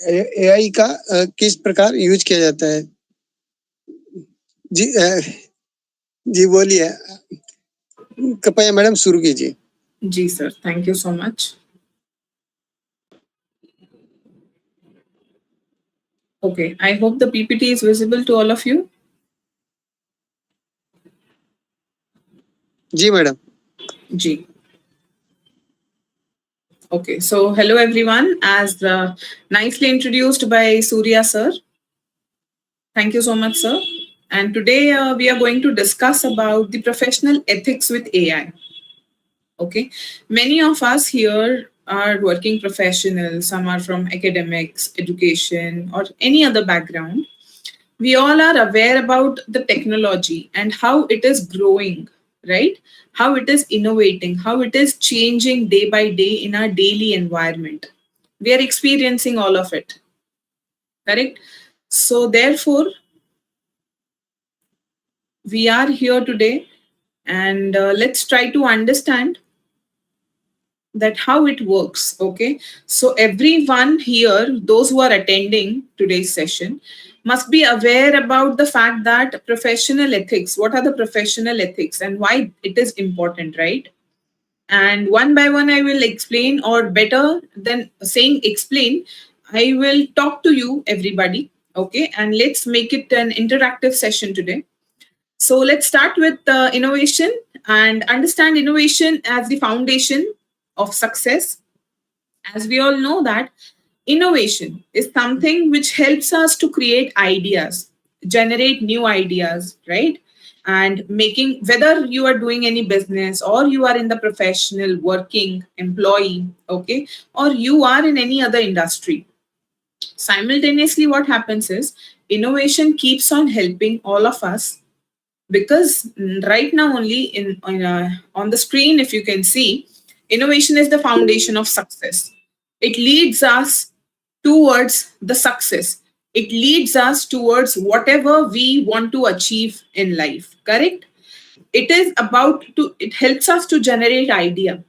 AI का किस प्रकार यूज किया जाता है? जी जी बोलिए, कृपया मैडम शुरू कीजिए। जी sir, thank you so much. Okay, I hope the PPT is visible to all of you. जी मैडम। जी. Okay, so hello everyone, as nicely introduced by Surya sir. Thank you so much, sir. And today we are going to discuss about the professional ethics with AI. Okay, many of us here are working professionals. Some are from academics, education, or any other background. We all are aware about the technology and how it is growing, right? How it is innovating, how it is changing day by day in our daily environment. We are experiencing all of it, correct? So therefore, we are here today, and let's try to understand that how it works. Okay, so everyone here, those who are attending today's session, must be aware about the fact that professional ethics, what are the professional ethics and why it is important, right? And one by one I will explain, or better than saying explain, I will talk to you everybody. Okay, and let's make it an interactive session today. So let's start with innovation, and understand innovation as the foundation of success. As we all know that innovation is something which helps us to create ideas, generate new ideas, right? And making, whether you are doing any business or you are in the professional working employee, okay, or you are in any other industry, simultaneously what happens is innovation keeps on helping all of us, because right now only on the screen, if you can see, innovation is the foundation of success. It leads us towards the success. It leads us towards whatever we want to achieve in life, correct? It is about to, it helps us to generate idea,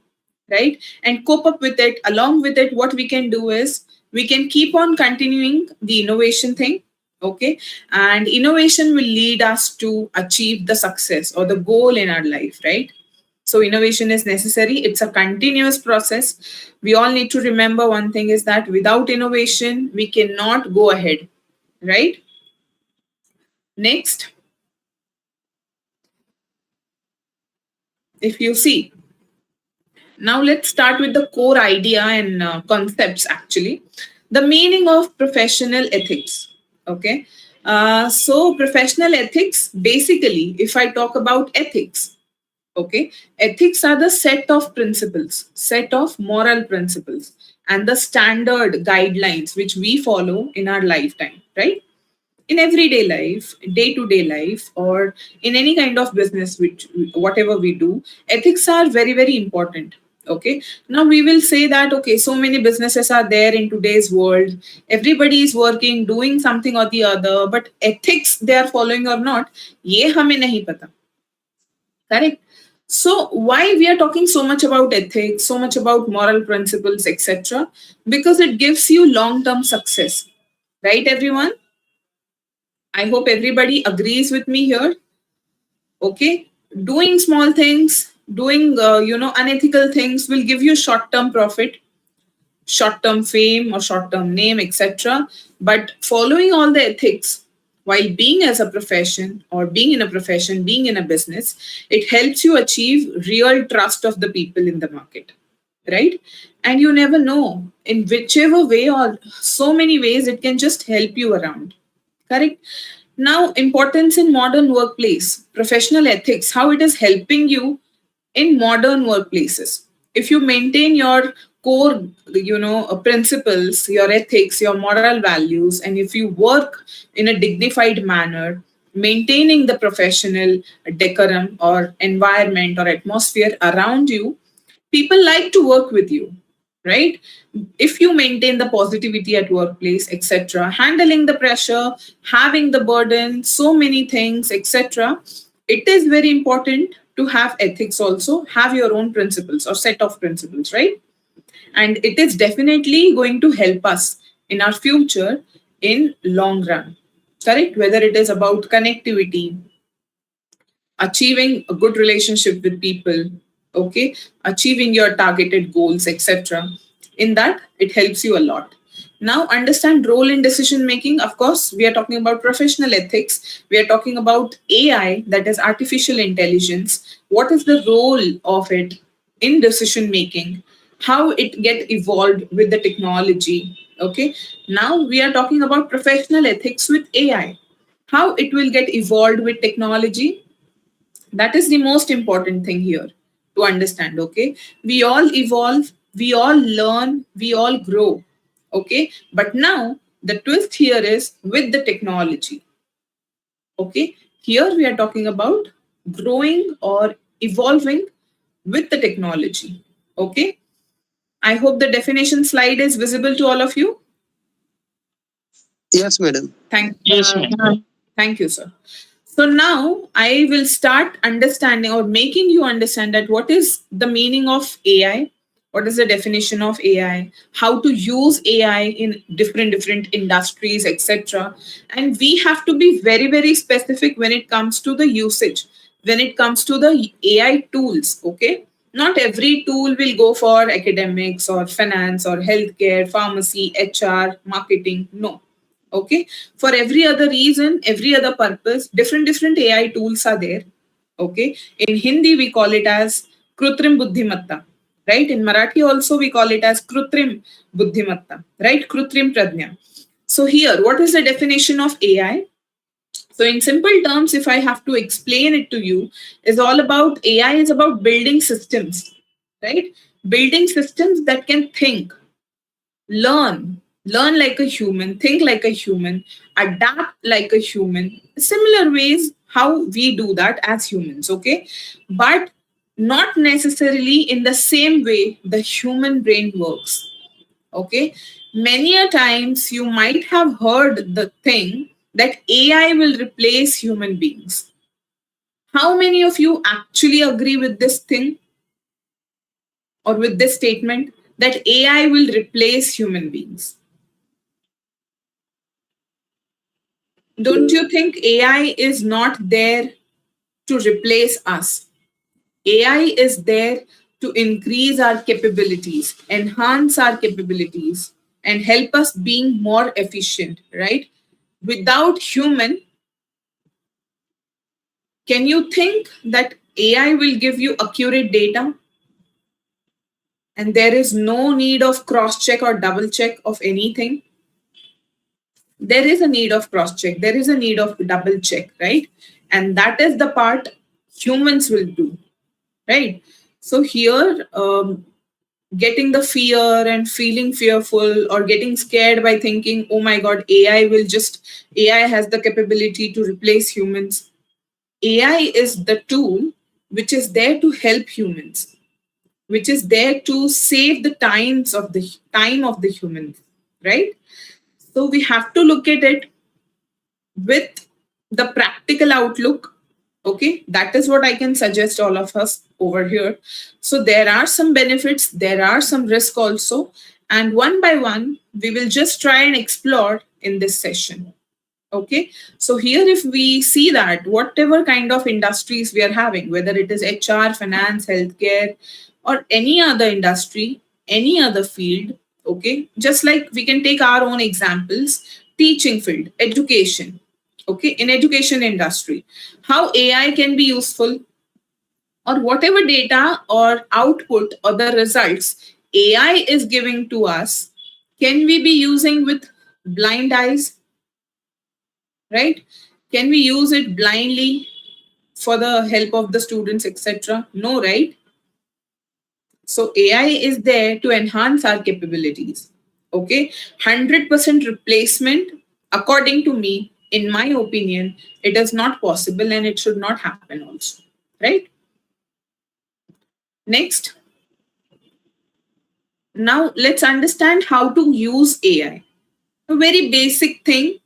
right? And cope up with it. Along with it, what we can do is we can keep on continuing the innovation thing. Okay, and innovation will lead us to achieve the success or the goal in our life, right? So innovation is necessary. It's a continuous process. We all need to remember one thing is that without innovation we cannot go ahead, right? Next, if you see, now let's start with the core idea and concepts actually. The meaning of professional ethics. Okay. So professional ethics, basically, if I talk about ethics, okay, ethics are the set of principles, set of moral principles, and the standard guidelines which we follow in our lifetime, right? In everyday life, day to day life, or in any kind of business, which whatever we do, ethics are very, very important. Okay. Now we will say that, okay, so many businesses are there in today's world. Everybody is working, doing something or the other, but ethics they are following or not, ye hame nahi pata. Correct. So why we are talking so much about ethics, so much about moral principles, etc.? Because it gives you long-term success, right, everyone? I hope everybody agrees with me here. Okay, doing small things, doing unethical things will give you short-term profit, short-term fame, or short-term name, etc. But following all the ethics while being as a profession, or being in a profession, being in a business, it helps you achieve real trust of the people in the market, right? And you never know in whichever way, or so many ways, it can just help you around. Correct. Now, importance in modern workplace, professional ethics, how it is helping you in modern workplaces. If you maintain your core, principles, your ethics, your moral values, and if you work in a dignified manner, maintaining the professional decorum or environment or atmosphere around you, people like to work with you, right? If you maintain the positivity at workplace, etc., handling the pressure, having the burden, so many things, etc., it is very important to have ethics also, have your own principles or set of principles, right? And it is definitely going to help us in our future in long run, correct? Whether it is about connectivity, achieving a good relationship with people, okay, achieving your targeted goals, etc. In that, it helps you a lot. Now, understand role in decision making. Of course, we are talking about professional ethics. We are talking about AI, that is artificial intelligence. What is the role of it in decision making? How it get evolved with the technology? Okay. Now we are talking about professional ethics with AI. How it will get evolved with technology, that is the most important thing here to understand. Okay, we all evolve, we all learn, we all grow. Okay, but now the twist here is with the technology. Okay, here we are talking about growing or evolving with the technology. Okay, I hope the definition slide is visible to all of you. Yes, madam. Yes, ma'am. Thank you, sir. So now I will start understanding or making you understand that what is the meaning of AI, what is the definition of AI, how to use AI in different industries, etc. And we have to be very specific when it comes to the usage, when it comes to the AI tools. Okay, not every tool will go for academics or finance or healthcare, pharmacy, HR, marketing. No, okay, for every other reason, every other purpose, different AI tools are there. Okay, in Hindi we call it as krutrim buddhimatta, right? In Marathi also we call it as krutrim buddhimatta, right? Krutrim pradnya. So here, what is the definition of AI? So in simple terms, if I have to explain it to you, is all about AI is about building systems, right? Building systems that can think, learn like a human, think like a human, adapt like a human, similar ways how we do that as humans. Okay, but not necessarily in the same way the human brain works. Okay, many a times you might have heard the thing that AI will replace human beings. How many of you actually agree with this thing or with this statement that AI will replace human beings? Don't you think AI is not there to replace us? AI is there to increase our capabilities, enhance our capabilities, and help us being more efficient, right? Without human, can you think that AI will give you accurate data and there is no need of cross check or double check of anything? There is a need of cross check, there is a need of double check, right? And that is the part humans will do, right? So here, getting the fear and feeling fearful or getting scared by thinking, oh my god, AI has the capability to replace humans. AI is the tool which is there to help humans, which is there to save the time of the humans, right? So we have to look at it with the practical outlook. Okay, that is what I can suggest all of us over here. So there are some benefits, there are some risk also, and one by one we will just try and explore in this session. Okay, so here if we see that whatever kind of industries we are having, whether it is HR, finance, healthcare, or any other industry, any other field, okay, just like we can take our own examples, teaching field, education, okay, in education industry, how AI can be useful, or whatever data or output or the results AI is giving to us, can we be using with blind eyes, right? Can we use it blindly for the help of the students, etc.? No, right? So AI is there to enhance our capabilities. Okay, 100% replacement, according to me, in my opinion, it is not possible and it should not happen also, right? Next, now let's understand how to use AI. A very basic thing,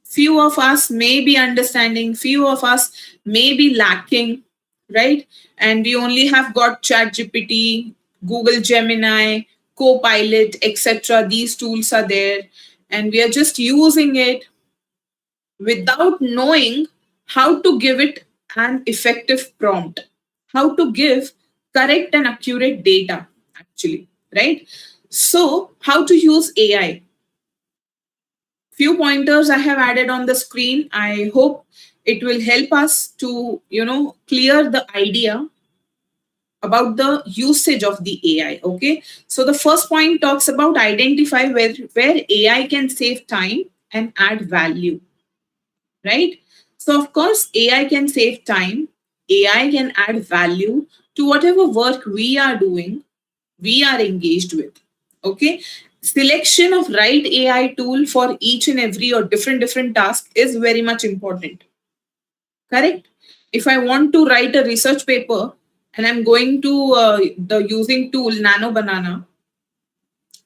few of us may be understanding, few of us may be lacking. right? And we only have got ChatGPT, Google Gemini, Copilot, etc. These tools are there, and we are just using it without knowing how to give it an effective prompt, how to give correct and accurate data, actually, right? So, how to use AI? Few pointers I have added on the screen. I hope it will help us to, clear the idea about the usage of the AI. Okay. So the first point talks about identify where AI can save time and add value, right? So of course, AI can save time, AI can add value to whatever work we are doing, we are engaged with. Okay. Selection of right AI tool for each and every or different task is very much important. Correct? If I want to write a research paper and I'm going to the using tool Nano Banana,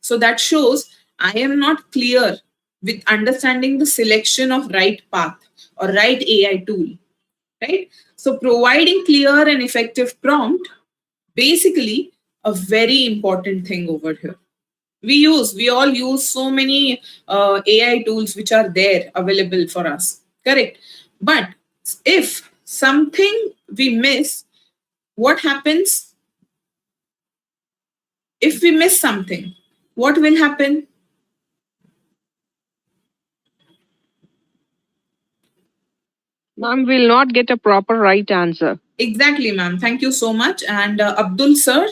so that shows I am not clear with understanding the selection of right path or right AI tool, right? So providing clear and effective prompt, basically a very important thing over here. We all use so many AI tools which are there available for us, correct? But if something we miss, what happens? If we miss something, what will happen? Ma'am will not get a proper right answer. Exactly, ma'am. Thank you so much. And Abdul sir,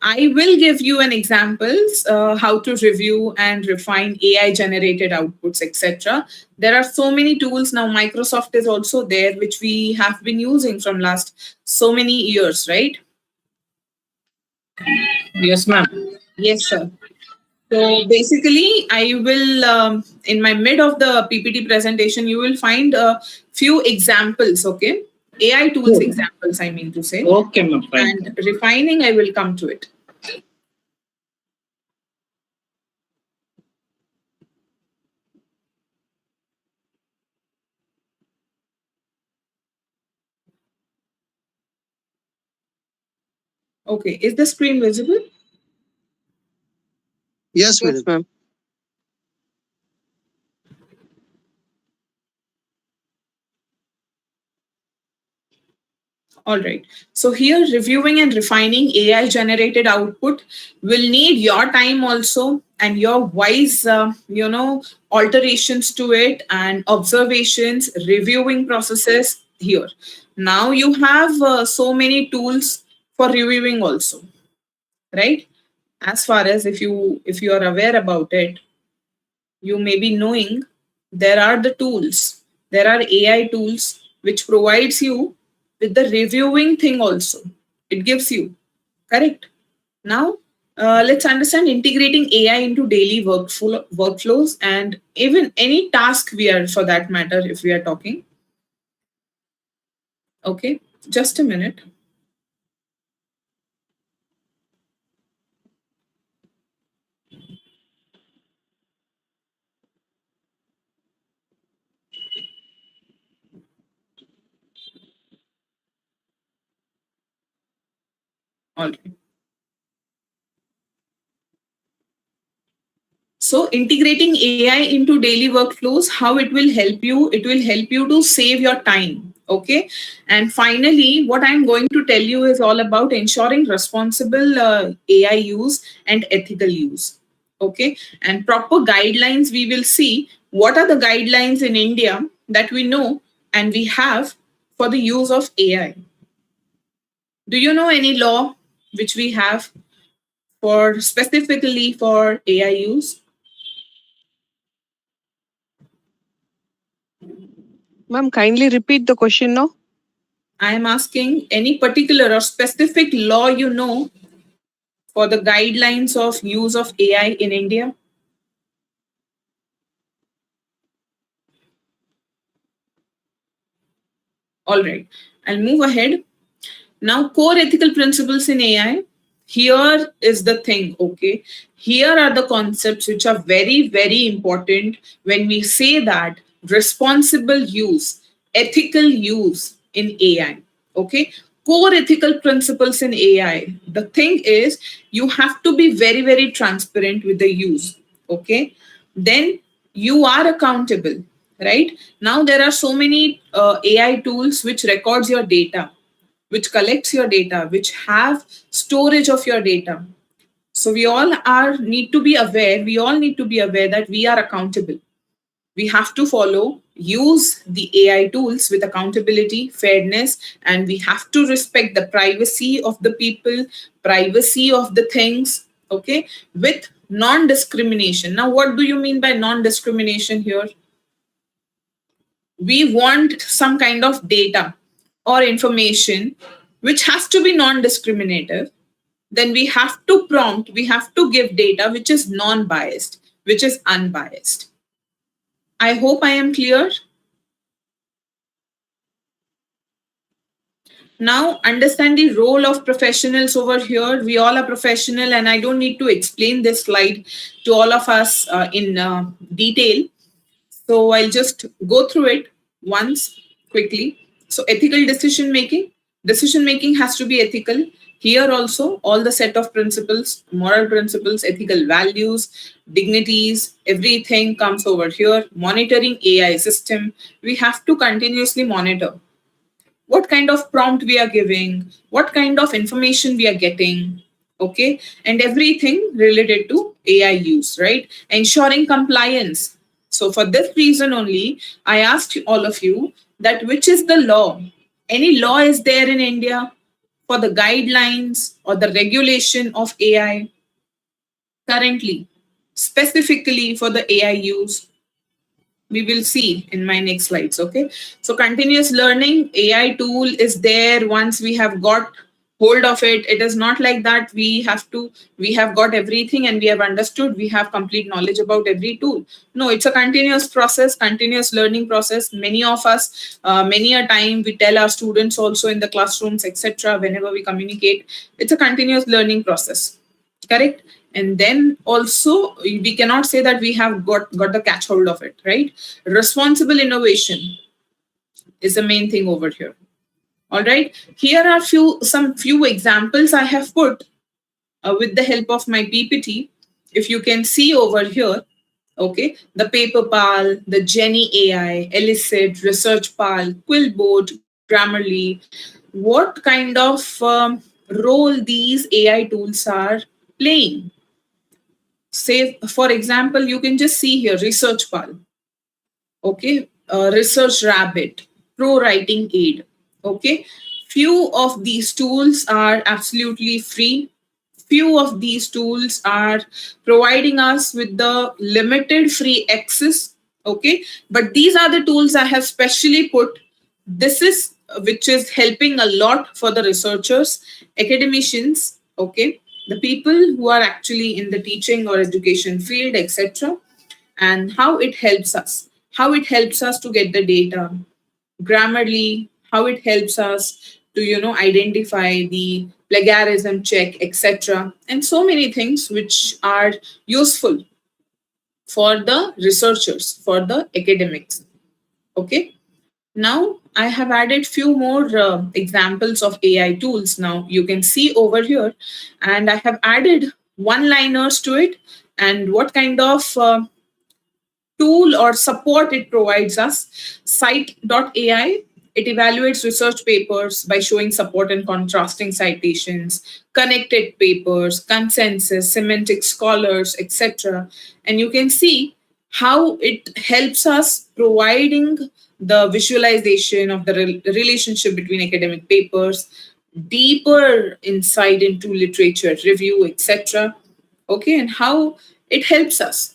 I will give you an examples how to review and refine AI generated outputs, etc. There are so many tools now. Microsoft is also there, which we have been using from last so many years, right? Yes, ma'am. Yes, sir. So basically, I will, in my mid of the PPT presentation, you will find a few examples, okay? AI tools examples, I mean to say. Okay, ma'am. Fine. And refining, I will come to it. Okay, is the screen visible? Yes, Yes, madam. ma'am. All right. So here, reviewing and refining AI generated output will need your time also and your wise, alterations to it and observations, reviewing processes here. Now you have so many tools for reviewing also, right? As far as if you are aware about it, you may be knowing there are the tools, there are AI tools which provides you with the reviewing thing also. It gives you, correct? Now, let's understand integrating AI into daily workflows and even any task we are, for that matter, if we are talking. Okay, just a minute. All right. So integrating AI into daily workflows, how it will help you? It will help you to save your time. Okay. And finally, what I'm going to tell you is all about ensuring responsible AI use and ethical use. Okay. And proper guidelines, we will see what are the guidelines in India that we know and we have for the use of AI. Do you know any law which we have for specifically for AI use? Ma'am, kindly repeat the question now. I am asking any particular or specific law you know for the guidelines of use of AI in India? All right, I'll move ahead. Now, core ethical principles in AI. Here is the thing, okay? Here are the concepts which are very, very important when we say that responsible use, ethical use in AI, okay? core ethical principles in AI. The thing is, you have to be very, very transparent with the use. Okay. Then you are accountable, right? Now there are so many AI tools which records your data, which collects your data, which have storage of your data. So we all need to be aware. We all need to be aware that we are accountable. We have to use the AI tools with accountability, fairness, and we have to respect the privacy of the people, privacy of the things, okay, with non discrimination. Now, what do you mean by non discrimination here? We want some kind of data or information which has to be non discriminative. Then we have to prompt, we have to give data which is non biased, which is unbiased. I hope I am clear. Now, understand the role of professionals over here. We all are professional, and I don't need to explain this slide to all of us in detail. So I'll just go through it once quickly. So ethical decision making. Decision making has to be ethical. Here also, all the set of principles, moral principles, ethical values, dignities, everything comes over here. Monitoring AI system. We have to continuously monitor what kind of prompt we are giving, what kind of information we are getting, okay, and everything related to AI use, right? Ensuring compliance. So, for this reason only, I asked all of you that which is the law? Any law is there in India for the guidelines or the regulation of AI currently, specifically for the AI use? We will see in my next slides. Okay, so continuous learning AI tool is there. Once we have got hold of it, it is not like that we have got everything and we have understood, we have complete knowledge about every tool. No, it's a continuous process, continuous learning process. Many of us, many a time we tell our students also in the classrooms, etc., whenever we communicate, it's a continuous learning process, correct? And then also we cannot say that we have got the catch hold of it, right? Responsible innovation is the main thing over here. All right, here are some few examples I have put with the help of my PPT. If you can see over here, okay, the PaperPal, the Jenny AI, Elicit, ResearchPal, Quillboard, Grammarly, what kind of role these AI tools are playing. Say, for example, you can just see here ResearchPal, okay, Research Rabbit, Pro Writing Aid, okay. Few of these tools are absolutely free. Few of these tools are providing us with the limited free access, okay. But these are the tools I have specially put. This is which is helping a lot for the researchers, academicians, okay, the people who are actually in the teaching or education field, etc. And how it helps us, to get the data. Grammarly, how it helps us to identify the plagiarism check, etc., and so many things which are useful for the researchers, for the academics, okay. Now I have added few more examples of AI tools. Now you can see over here, and I have added one-liners to it, and what kind of tool or support it provides us. Cite.ai, it evaluates research papers by showing support and contrasting citations, connected papers, consensus, semantic scholars, etc. And you can see how it helps us providing the visualization of the relationship between academic papers, deeper insight into literature review, etc. Okay, and how it helps us.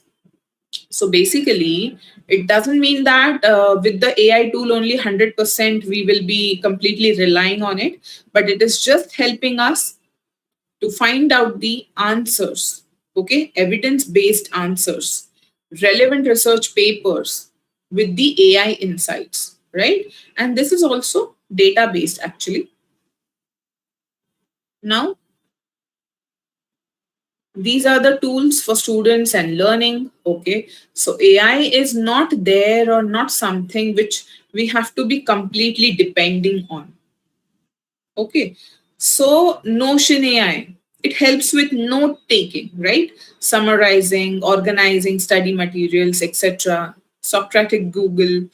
So basically, it doesn't mean that with the AI tool only 100% we will be completely relying on it, but it is just helping us to find out the answers, okay, evidence-based answers, relevant research papers with the AI insights, right? And this is also data-based actually. Now, these are the tools for students and learning, okay. So AI is not there or not something which we have to be completely depending on. Okay. So Notion AI, it helps with note taking, right? Summarizing, organizing study materials, etc. Socratic Google,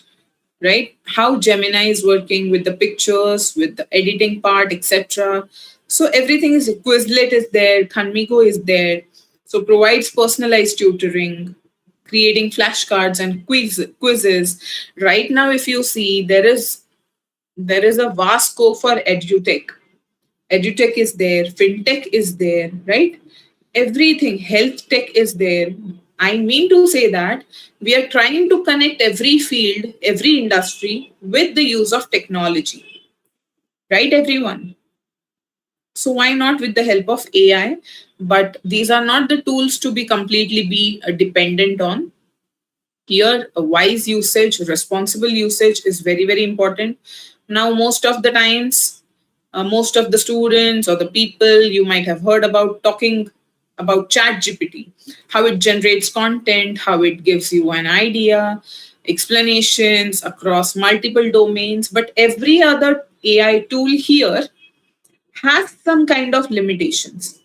right? How Gemini is working with the pictures, with the editing part, etc. So everything is Quizlet is there, Khanmigo is there. So provides personalized tutoring, creating flashcards and quizzes. Right now, if you see, there is a vast scope for edutech. Edutech is there, fintech is there, right? Everything, health tech is there. I mean to say that we are trying to connect every field, every industry with the use of technology, right, everyone? So why not with the help of AI? But these are not the tools to be completely be dependent on. Here, a wise usage, responsible usage is very, very important. Now, most of the times, most of the students or the people you might have heard about talking about chat gpt, how it generates content, how it gives you an idea, explanations across multiple domains. But every other AI tool here has some kind of limitations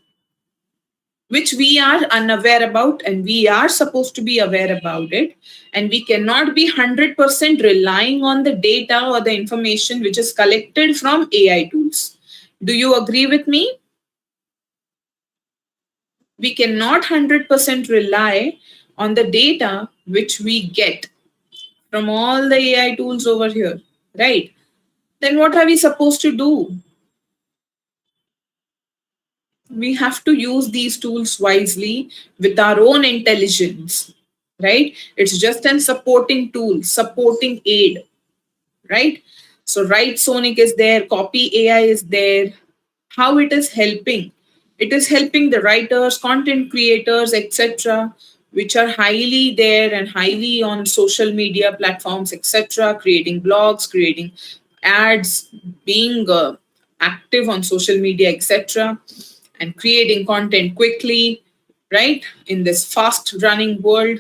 which we are unaware about, and we are supposed to be aware about it, and we cannot be 100% relying on the data or the information which is collected from AI tools. Do you agree with me? We cannot 100% rely on the data which we get from all the AI tools over here, right? Then what are we supposed to do? We have to use these tools wisely with our own intelligence, right? It's just an supporting tool, supporting aid, right? So Write Sonic is there, Copy AI is there. How it is helping? It is helping the writers, content creators, etc., which are highly there and highly on social media platforms, etc., creating blogs, creating ads, being active on social media, etc., and creating content quickly, right? In this fast running world,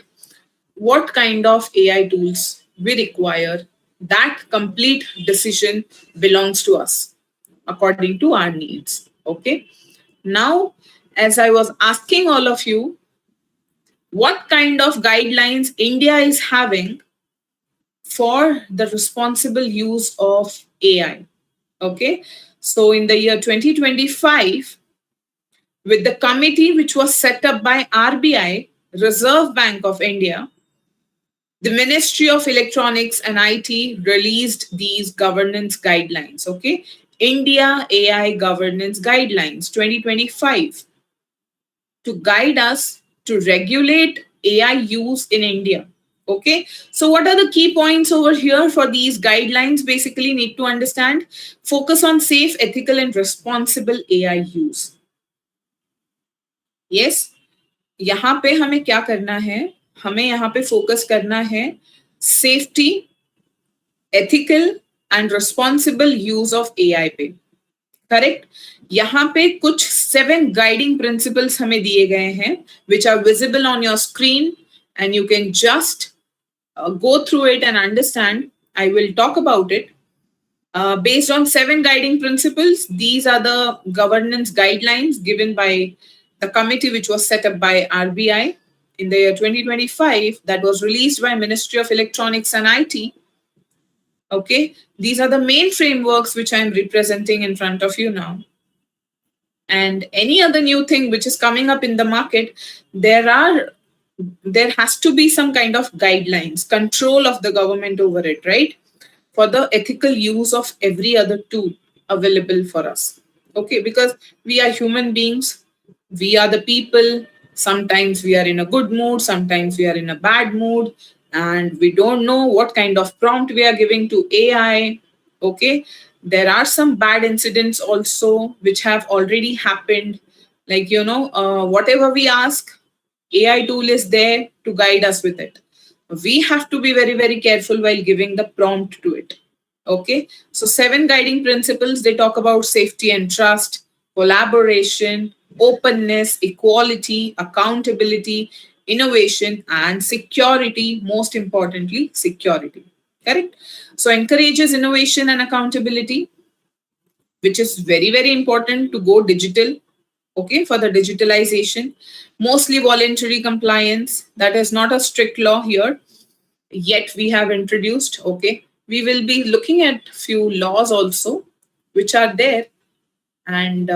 what kind of AI tools we require, that complete decision belongs to us according to our needs. Okay. Now, as I was asking all of you, what kind of guidelines India is having for the responsible use of AI? Okay. So, in the year 2025, with the committee which was set up by RBI, Reserve Bank of India, the Ministry of Electronics and IT released these governance guidelines. Okay. India AI Governance Guidelines 2025 to guide us to regulate AI use in India. Okay. So, what are the key points over here for these guidelines? Basically, need to understand focus on safe, ethical, and responsible AI use. Yes. यहाँ पे हमें क्या करना है? हमें यहाँ पे focus करना है safety, ethical and responsible use of AI पे. करेक्ट. यहाँ पे कुछ 7 गाइडिंग प्रिंसिपल्स हमें दिए गए हैं which are visible on your screen and you can just go through it and understand. I will talk about it. Based on 7 guiding principles, these are the governance guidelines given by the committee which was set up by RBI in the year 2025, that was released by Ministry of Electronics and IT. Okay, these are the main frameworks which I am representing in front of you now. And any other new thing which is coming up in the market, there has to be some kind of guidelines, control of the government over it, right? For the ethical use of every other tool available for us. Okay, because we are human beings, we are the people. Sometimes we are in a good mood, sometimes we are in a bad mood, and we don't know what kind of prompt we are giving to AI. Okay, there are some bad incidents also which have already happened. Like, whatever we ask, AI tool is there to guide us with it. We have to be very, very careful while giving the prompt to it. Okay, so 7 guiding principles, they talk about safety and trust, collaboration, openness, equality, accountability, innovation, and security. Most importantly, security. Correct. So encourages innovation and accountability. which is very, very important to go digital, okay, for the digitalization. Mostly voluntary compliance. That is not a strict law here, yet we have introduced, okay. We will be looking at few laws also, which are there, and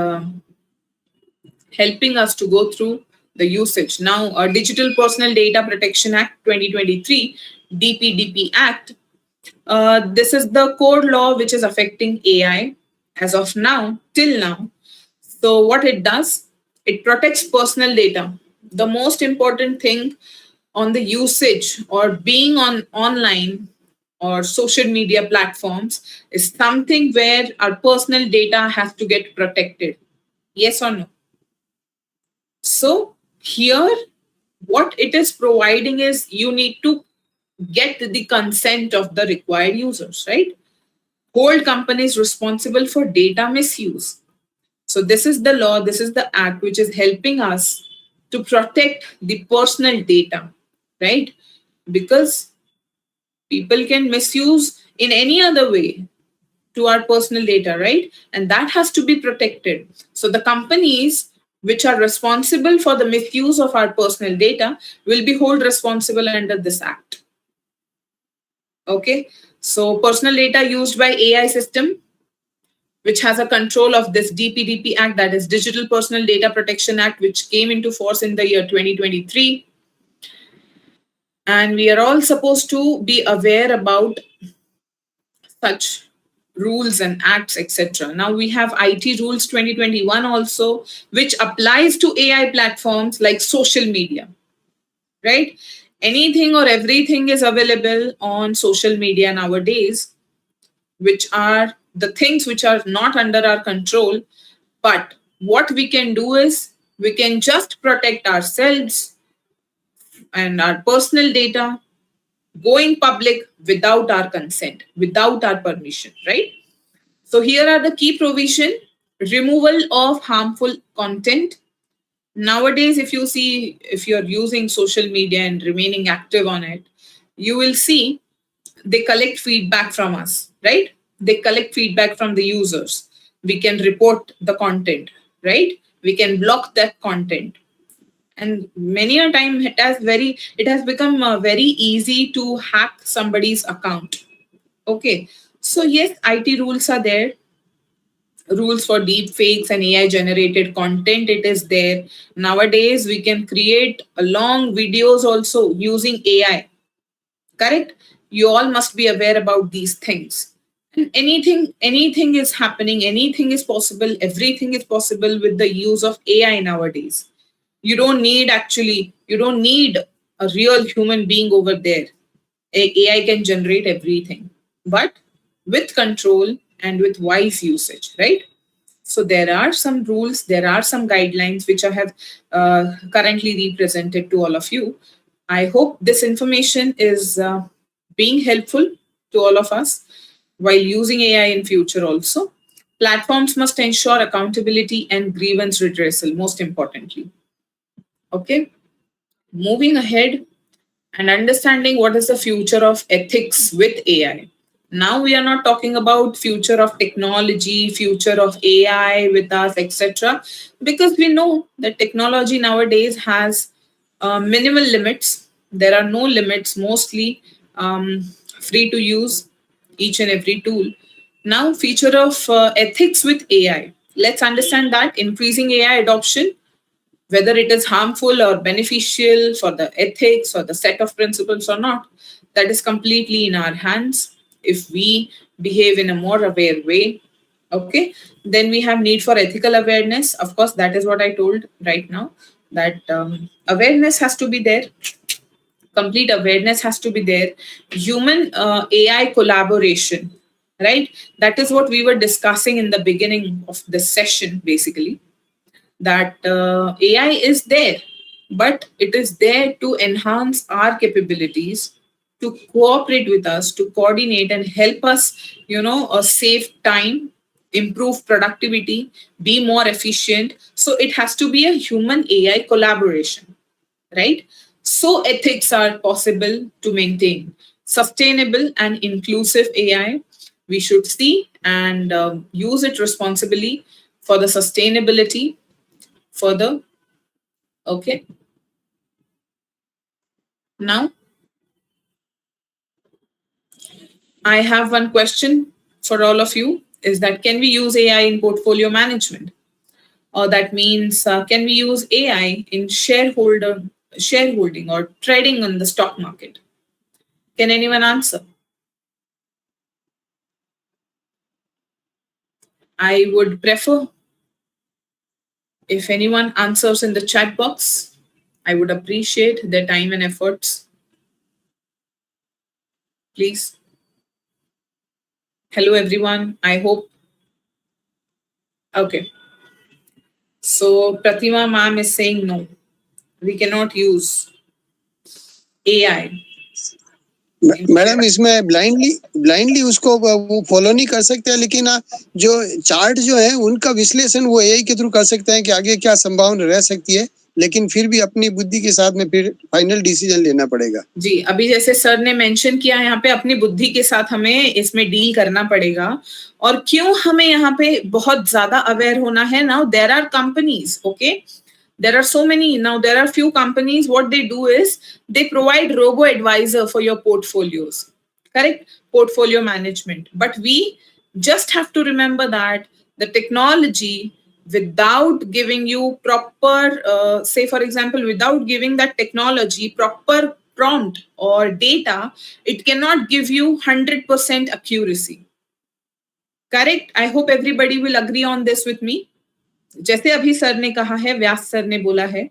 helping us to go through the usage. Now, Digital Personal Data Protection Act 2023, DPDP Act, this is the core law which is affecting AI as of now, till now. So what it does, it protects personal data. The most important thing on the usage or being on online or social media platforms is something where our personal data has to get protected. Yes or no? So here, what it is providing is you need to get the consent of the required users, right? Hold companies responsible for data misuse. So this is the law, this is the act which is helping us to protect the personal data, right? Because people can misuse in any other way to our personal data, right? And that has to be protected. So the companies which are responsible for the misuse of our personal data will be held responsible under this act. Okay, so personal data used by AI system, which has a control of this DPDP Act, that is Digital Personal Data Protection Act, which came into force in the year 2023. And we are all supposed to be aware about such rules and acts, etc. Now we have IT Rules 2021 also, which applies to AI platforms like social media, right? Anything or everything is available on social media nowadays, which are the things which are not under our control. But what we can do is we can just protect ourselves and our personal data going public without our consent, without our permission, right? So here are the key provision: removal of harmful content. Nowadays, if you see, if you're using social media and remaining active on it, you will see they collect feedback from us, right? They collect feedback from the users. We can report the content, right? We can block that content. And many a time it has become very easy to hack somebody's account. Okay. So yes, IT rules are there. Rules for deep fakes and AI generated content, it is there. Nowadays, we can create long videos also using AI. Correct? You all must be aware about these things. And anything is happening, anything is possible, everything is possible with the use of AI nowadays. You don't need a real human being over there. AI can generate everything, but with control and with wise usage, right? So there are some rules, there are some guidelines which I have currently represented to all of you. I hope this information is being helpful to all of us while using AI in future also. Platforms must ensure accountability and grievance redressal, most importantly. Okay, moving ahead and understanding what is the future of ethics with AI. Now we are not talking about future of technology, future of AI with us, etc. Because we know that technology nowadays has minimal limits. There are no limits, mostly free to use each and every tool. Now, future of ethics with AI. Let's understand that increasing AI adoption, whether it is harmful or beneficial for the ethics or the set of principles or not, that is completely in our hands if we behave in a more aware way. Okay, then we have need for ethical awareness. Of course, that is what I told right now, that awareness has to be there. Complete awareness has to be there. Human AI collaboration, right? That is what we were discussing in the beginning of this session, basically, that AI is there, but it is there to enhance our capabilities, to cooperate with us, to coordinate and help us, save time, improve productivity, be more efficient. So it has to be a human AI collaboration, right? So ethics are possible to maintain sustainable and inclusive AI. we should see and use it responsibly for the sustainability further. Okay. Now, I have one question for all of you, is that can we use AI in portfolio management? Or that means can we use AI in shareholding or trading on the stock market? Can anyone answer? I would prefer if anyone answers in the chat box. I would appreciate their time and efforts. Please. Hello, everyone. I hope. Okay. So Pratima ma'am is saying no. We cannot use AI. Madam इसमें blindly उसको वो follow नहीं कर सकते, लेकिन जो chart जो है उनका विश्लेषण वो एआई के थ्रू कर सकते हैं कि आगे क्या संभावना रह सकती है, लेकिन फिर भी अपनी बुद्धि के साथ में फिर फाइनल डिसीजन लेना पड़ेगा। जी, अभी जैसे सर ने मेंशन किया यहाँ पे अपनी बुद्धि के साथ हमें इसमें डील करना पड़ेगा। और क्यों हमें यहाँ पे बहुत ज्यादा अवेयर होना है? Now there are companies, okay, there are so many now, there are few companies, what they do is they provide robo advisor for your portfolios, correct? Portfolio management. But we just have to remember that the technology, without giving you proper say for example, without giving that technology proper prompt or data, it cannot give you 100% accuracy, correct? I hope everybody will agree on this with me. जैसे अभी sir ने कहा है, व्यास sir ने बोला है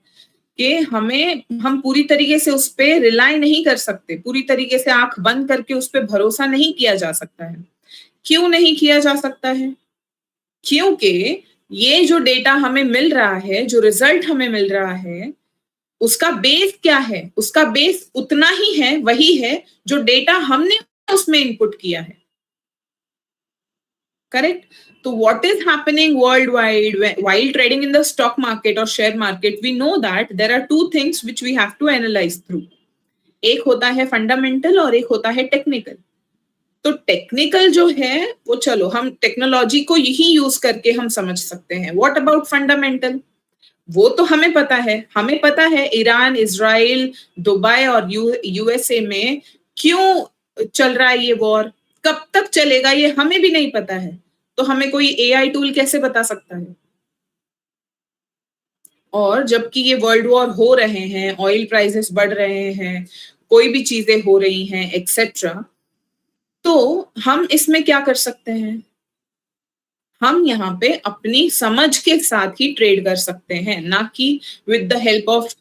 कि हम पूरी तरीके से उस पे रिलाई नहीं कर सकते, पूरी तरीके से आंख बंद करके उस पे भरोसा नहीं किया जा सकता है। क्यों नहीं किया जा सकता है? क्योंकि ये जो डेटा हमें मिल रहा है, जो रिजल्ट हमें मिल रहा है, उसका बेस क्या है? उसका बेस उतना ही है, वही है जो डेटा हमने उसमें इनपुट किया है, correct? So what is happening worldwide while trading in the stock market or share market? We know that there are two things which we have to analyze through. एक होता है फंडामेंटल और एक होता है टेक्निकल। तो टेक्निकल जो है वो चलो हम टेक्नोलॉजी को यही यूज करके हम समझ सकते हैं। What about fundamental? वो तो हमें पता है ईरान, इजराइल, दुबई और यूएसए में क्यों चल रहा है ये वॉर, कब तक चलेगा ये हमें भी नहीं पता है। तो हमें कोई एआई टूल कैसे बता सकता है? और जबकि ये वर्ल्ड वॉर हो रहे हैं, ऑयल प्राइसेस बढ़ रहे हैं, कोई भी चीजें हो रही हैं एक्सेट्रा, तो हम इसमें क्या कर सकते हैं? हम यहाँ पे अपनी समझ के साथ ही ट्रेड कर सकते हैं, ना कि with the help of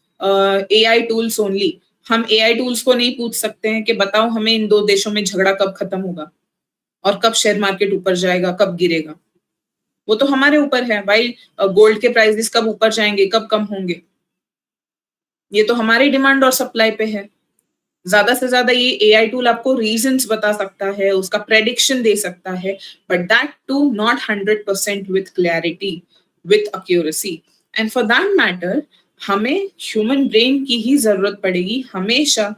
AI tools only. हम एआई टूल्स को नहीं पूछ सकते हैं कि बताओ हमें इन दो देशों में झगड़ा कब खत्म होगा और कब शेयर मार्केट ऊपर जाएगा, कब गिरेगा। वो तो हमारे ऊपर है भाई, गोल्ड के प्राइसेस कब ऊपर जाएंगे, कब कम होंगे, ये तो हमारी डिमांड और सप्लाई पे है। ज्यादा से ज्यादा ये एआई टूल आपको रीजंस बता सकता है, उसका प्रेडिक्शन दे सकता है, but that too not 100% with clarity, with accuracy. And for that matter हमें ह्यूमन ब्रेन की ही जरूरत पड़ेगी हमेशा,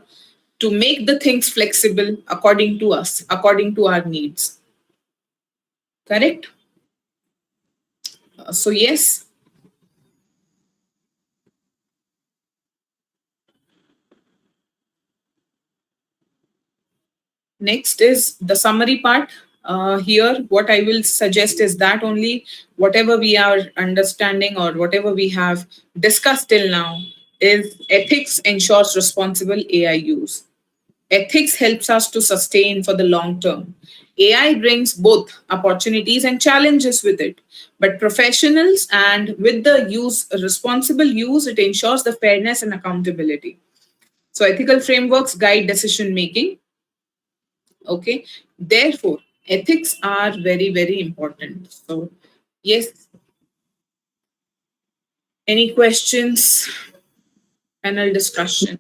to make the things flexible according to us, according to our needs. Correct? So yes. Next is the summary part. Here, what I will suggest is that only whatever we are understanding or whatever we have discussed till now is ethics ensures responsible AI use. Ethics helps us to sustain for the long term. AI brings both opportunities and challenges with it, but professionals and with the responsible use, it ensures the fairness and accountability. So ethical frameworks guide decision making. Okay, therefore ethics are very, very important. So yes, any questions? Panel discussion.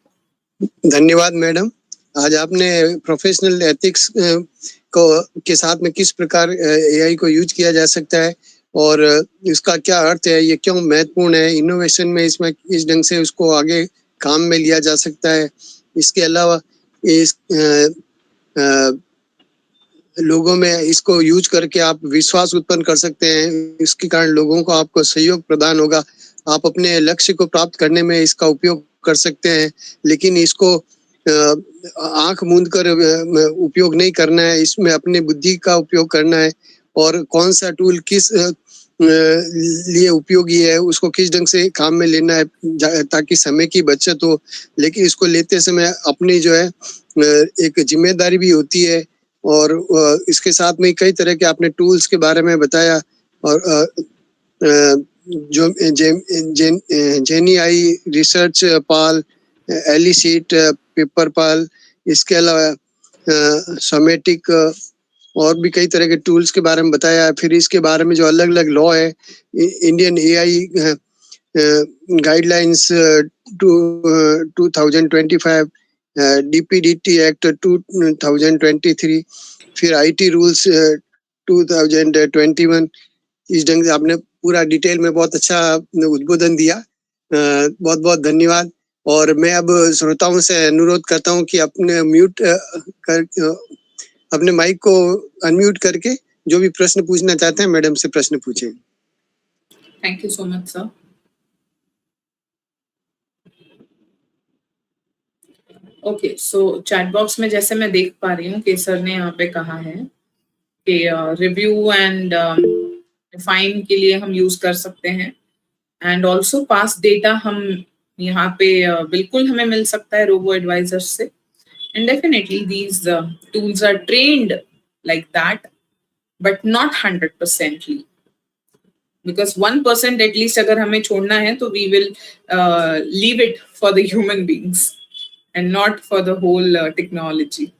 धन्यवाद madam. आज आपने professional ethics को के साथ में किस प्रकार AI को यूज किया जा सकता है और इसका क्या अर्थ है, ये क्यों महत्वपूर्ण है, इनोवेशन में इसमें इस ढंग से उसको आगे काम में लिया जा सकता है। इसके अलावा इस लोगों में इसको यूज करके आप विश्वास उत्पन्न कर सकते हैं। इसके कारण लोगों को आपको सहयोग प्रदान होगा। आप अपने लक्ष्य को प्राप्त करने में इसका उपयोग कर सकते हैं, लेकिन इसको आंख मूंद कर उपयोग नहीं करना है। इसमें अपनी बुद्धि का उपयोग करना है और कौन सा टूल किस लिए उपयोगी है उसको किस ढंग से काम में लेना है ताकि समय की बचत हो। लेकिन इसको लेते समय अपनी जो है एक जिम्मेदारी भी होती है। और इसके साथ में कई तरह के आपने टूल्स के बारे में बताया और जो Jenni AI Research Pal, Elicit, Paper Pal, इसके अलावा सोमेटिक और भी कई तरह के टूल्स के बारे में बताया। फिर इसके बारे में जो अलग अलग लॉ है, Indian AI guidelines 2025, DPDT act 2023, फिर आईटी रूल्स 2021। इस ढंग से आपने पूरा डिटेल में बहुत अच्छा उद्बोधन दिया। बहुत बहुत धन्यवाद। और मैं अब श्रोताओं से अनुरोध करता हूं कि अपने अपने माइक को अनम्यूट करके जो भी प्रश्न पूछना चाहते हैं मैडम से प्रश्न पूछें। Thank you so much sir. Okay, so chat box में जैसे मैं देख पा रही हूँ कि सर ने यहाँ पे कहा है कि रिव्यू एंड डिफाइन के लिए हम यूज कर सकते हैं एंड ऑल्सो पास डेटा हम यहाँ पे बिल्कुल हमें मिल सकता है रोबो एडवाइजर से। And definitely these tools are trained like that, but not 100%ly. Because 1% at least अगर हमें छोड़ना है तो we will leave it for the human beings and not for the whole technology.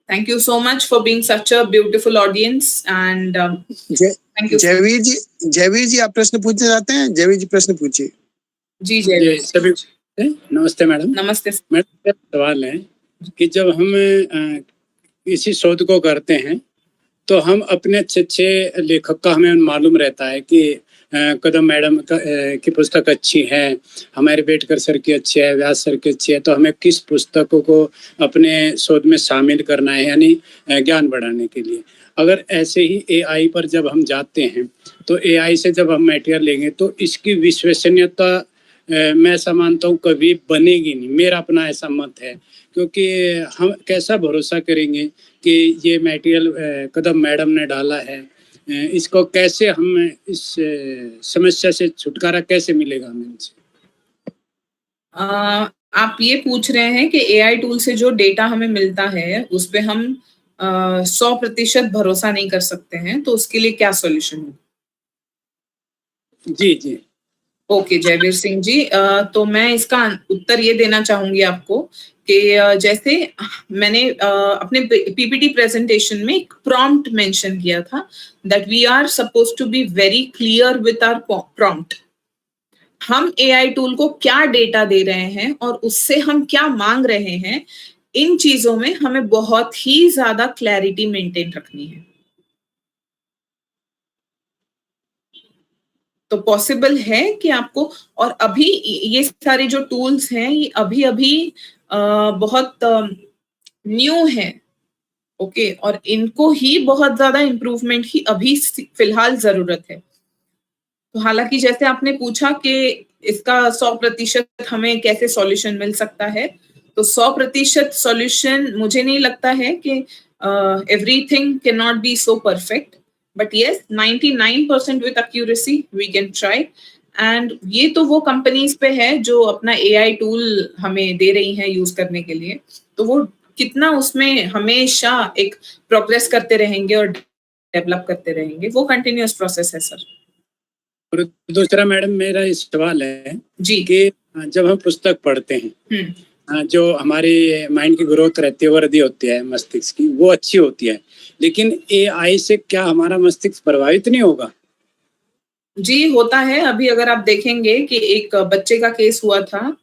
Thank you so much for being such a beautiful audience and thank you. Jaiveer जी आप प्रश्न पूछना चाहते हैं? जयवीर जी प्रश्न पूछिए। जी जयवीर सभी नमस्ते मैडम। नमस्ते मेरा सवाल है कि जब हम किसी शोध को करते हैं तो हम अपने अच्छे लेखक का हमें मालूम रहता है कि कदम मैडम की पुस्तक अच्छी है, हमारे बेटकर सर की अच्छी है, व्यास सर की अच्छी है, तो हमें किस पुस्तकों को अपने शोध में शामिल करना है, यानी ज्ञान बढ़ाने के लिए। अगर ऐसे ही एआई पर जब हम जाते हैं तो एआई से जब हम मटेरियल लेंगे तो इसकी विश्वसनीयता मैं ऐसा मानता हूँ कभी बनेगी नहीं। मेरा अपना ऐसा मत है, क्योंकि हम कैसा भरोसा करेंगे कि ये मटेरियल कदम मैडम ने डाला है, इसको कैसे हम इस समस्या से छुटकारा कैसे मिलेगा हमें इनसे? आप ये पूछ रहे हैं कि एआई टूल से जो डेटा हमें मिलता है उस पे हम 100% भरोसा नहीं कर सकते हैं, तो उसके लिए क्या सॉल्यूशन है? जी जी ओके जयवीर सिंह जी, तो मैं इसका उत्तर ये देना चाहूंगी आपको कि जैसे मैंने अपने पीपीटी प्रेजेंटेशन में एक प्रॉम्प्ट मेंशन किया था that we are suppose to be very clear with our prompt. हम एआई टूल को क्या डेटा दे रहे हैं और उससे हम क्या मांग रहे हैं, इन चीजों में हमें बहुत ही ज्यादा क्लैरिटी मेंटेन रखनी है। तो पॉसिबल है कि आपको, और अभी ये सारे जो टूल्स हैं ये अभी अभी बहुत न्यू है, ओके, और इनको ही बहुत ज्यादा इम्प्रूवमेंट की अभी फिलहाल जरूरत है। तो हालांकि जैसे आपने पूछा कि इसका 100% हमें कैसे सॉल्यूशन मिल सकता है, तो 100% सॉल्यूशन मुझे नहीं लगता है कि everything can not be so perfect, but yes 99% with accuracy we can try. And ये तो वो कंपनीज पे है जो अपना एआई टूल हमें दे रही हैं यूज करने के लिए, तो वो कितना उसमें हमेशा एक प्रोग्रेस करते रहेंगे और डेवलप करते रहेंगे, वो कंटिन्यूअस प्रोसेस है सर। और दूसरा मैडम मेरा इस सवाल है जी कि जब हम पुस्तक पढ़ते हैं जो हमारी माइंड की ग्रोथ रहती है, वृद्धि होती है मस्तिष्क की, वो अच्छी होती है, लेकिन एआई से क्या हमारा मस्तिष्क प्रभावित नहीं होगा? जी होता है। अभी अगर आप देखेंगे कि एक बच्चे का केस हुआ था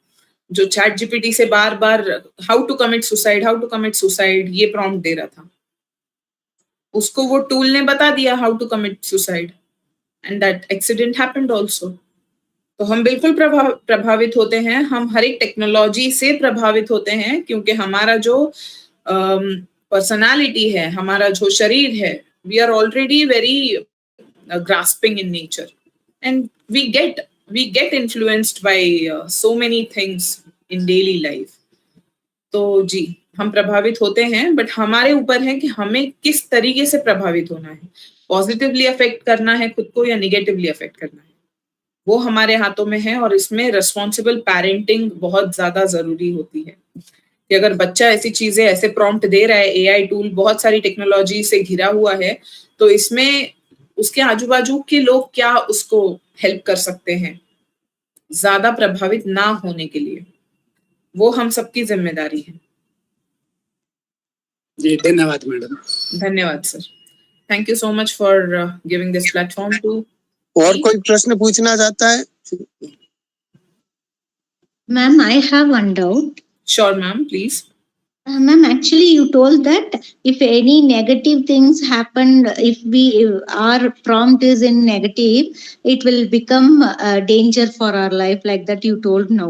जो चैट जीपीटी से बार बार हाउ टू कमिट सुसाइड ये प्रॉम्प्ट दे रहा था, उसको वो टूल ने बता दिया how to commit suicide and that accident happened also. तो हम बिल्कुल प्रभावित होते हैं, हम हर एक टेक्नोलॉजी से प्रभावित होते हैं, क्योंकि हमारा जो पर्सनालिटी है, हमारा जो शरीर है, we are already very grasping in nature, and we get influenced by so many things in daily life. तो जी, हम प्रभावित होते हैं, बट हमारे ऊपर है कि हमें किस तरीके से प्रभावित होना है, पॉजिटिवली अफेक्ट करना है खुद को या निगेटिवली अफेक्ट करना है, वो हमारे हाथों में है। और इसमें रिस्पॉन्सिबल पेरेंटिंग बहुत ज्यादा जरूरी होती है कि अगर बच्चा ऐसी चीजें, ऐसे प्रॉम्प्ट दे रहा है, एआई टूल बहुत सारी टेक्नोलॉजी से घिरा हुआ है, तो इसमें उसके आजू बाजू के लोग क्या उसको हेल्प कर सकते हैं ज्यादा प्रभावित ना होने के लिए, वो हम सबकी जिम्मेदारी है। जी, धन्यवाद मैडम। धन्यवाद sir, thank you so much for giving this platform to. और कोई प्रश्न पूछना चाहता है? Ma'am, I have one doubt. Sure ma'am, please. Ma'am, actually you told that if any negative things happen, if our prompt is in negative, it will become a danger for our life, like that you told now.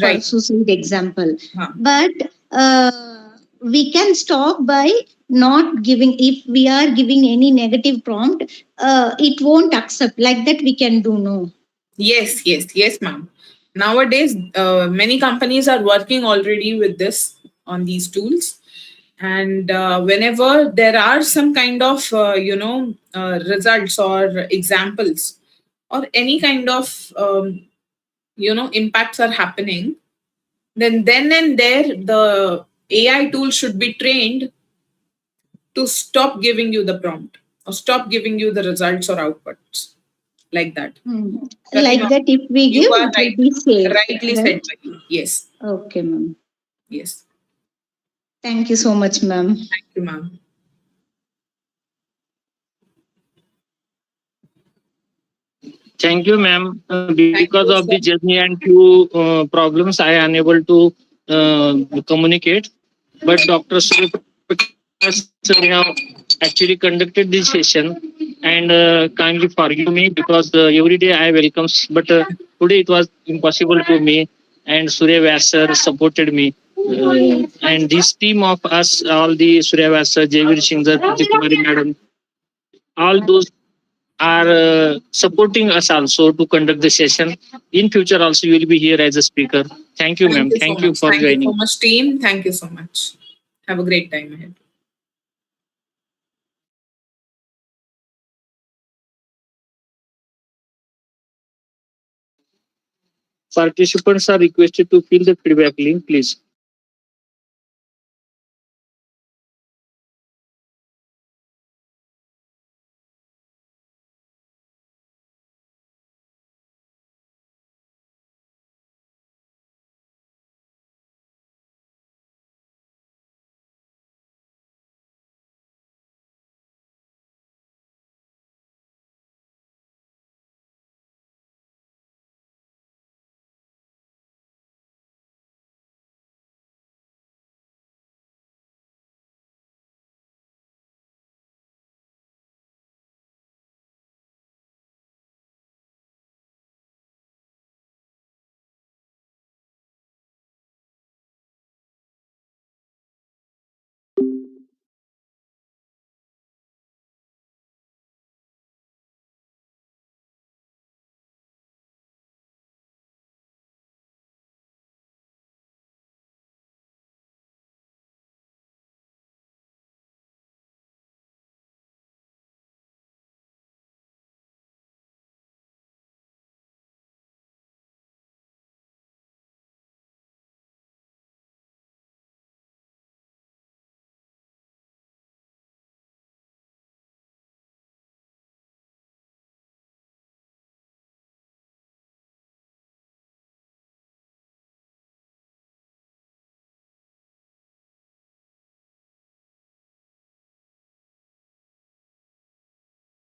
Right. For suicide example. Huh. But we can stop by not giving, if we are giving any negative prompt, it won't accept, like that we can do no. Yes, ma'am. Nowadays, many companies are working already with this on these tools, and whenever there are some kind of results or examples or any kind of impacts are happening, then and there the AI tool should be trained to stop giving you the prompt or stop giving you the results or outputs like that. Like that, if we You give, are it right. will be safe. Rightly said by you. Yes. Okay, ma'am. Yes. Thank you so much, ma'am. Thank you, ma'am. Thank you, ma'am. Because you, of sir. the journey and few problems, I am unable to communicate. But Dr. Sir have actually conducted this session, and kindly forgive me because every day I welcome, but today it was impossible to me, and Surya Vyas sir supported me. And this team of us, all the Surya Vyas sir, Veer Singh sir, Kumari madam, all those are supporting us also to conduct the session. In future also you will be here as a speaker. Thank you, ma'am. Thank you for Thank joining. you so much, team. Thank you so much. Have a great time ahead. Participants are requested to fill the feedback link, please.